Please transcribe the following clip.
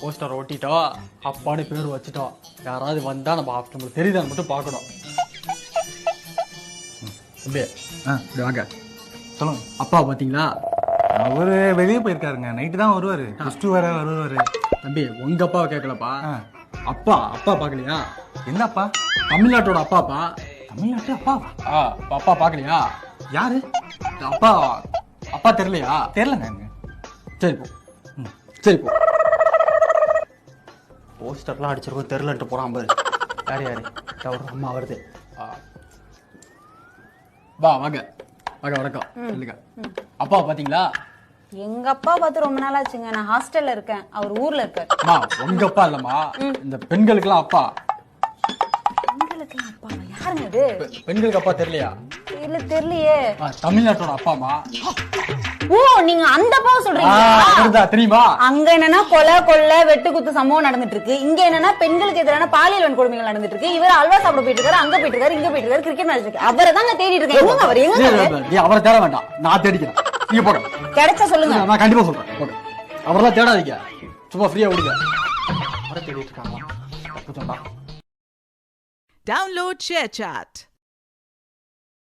Poster ஒட்டிட்டோம், அப்பான்னு பேர் வச்சுட்டோம். யாராவது வந்தா நம்ம நம்மளுக்கு தெரியுதான்னு மட்டும் பார்க்கணும். தம்பி இப்படி வாங்க. சொல்லுங்க. அப்பா பார்த்தீங்களா? அவரு வெளியே போயிருக்காருங்க. நைட்டு தான் வருவாரு. ஃபர்ஸ்ட் வர வருவாரு. தம்பி உங்க அப்பாவை கேட்கலப்பா. அப்பா அப்பா பார்க்கலையா? என்ன அப்பா? தமிழ்நாட்டோட அப்பாப்பா. தமிழ்நாட்டு அப்பாவா? அப்பா பார்க்கலையா? யாரு? அப்பா அப்பா தெரியலையா? தெரியலங்க. சரி போ. சரி போ. போஸ்டர்லாம் அடிச்சிருக்கோம், தெரிலன்ட்டு போறான் பாரு. யார் யாரு? ஒரு அம்மா வருது. வா வாங்க வாங்க. வணக்கம். சொல்லுங்க. அப்பா பாத்தீங்களா? எங்க அப்பா பார்த்து ரொம்ப நாள் ஆச்சுங்க. நான் ஹாஸ்டல்ல இருக்கேன், அவர் ஊர்ல இருக்காரு. அம்மா உங்க அப்பா இல்லம்மா, இந்த பெண்களுக்கெல்லாம் அப்பா. பெண்களுக்கெல்லாம் அப்பா? யாருங்க இது? பெண்களுக்கு அப்பா தெரியலையா? இல்ல தெரியலையே. தமிழ்நாட்டோட அப்பாமா. ஓ, நீங்க அந்த அப்பாவை சொல்றீங்களா? தெரியுமா? அங்க என்னன்னா கொலை வெட்டு குத்து சம்பவம் நடந்துட்டு இருக்கு. இங்க என்னன்னா பெண்களுக்கு எதிரான பாலியல் வன்கொடுமைகள் நடந்துட்டு இருக்கு. இவர் அல்வா சாப்பிட போயிட்டு இருக்காரு, அங்க போயிட்டு இருக்காரு, இங்க போயிட்டு இருக்காரு, கிரிக்கெட் மேட்ச் இருக்கு. அவரை தான் நான் தேடிட்டு இருக்கேன். அவர் எங்க? அவரை தேட வேண்டாம், நான் தேடிக்கிறேன். நீங்க போங்க. கிடைச்சா சொல்லுங்க. நான் கண்டிப்பா சொல்றேன். போங்க. அவரெல்லாம் தேடாதீங்க, சும்மா ஃப்ரீயா விடுங்க. அவரை தேடிட்டு இருக்காங்களா? Download ShareChat.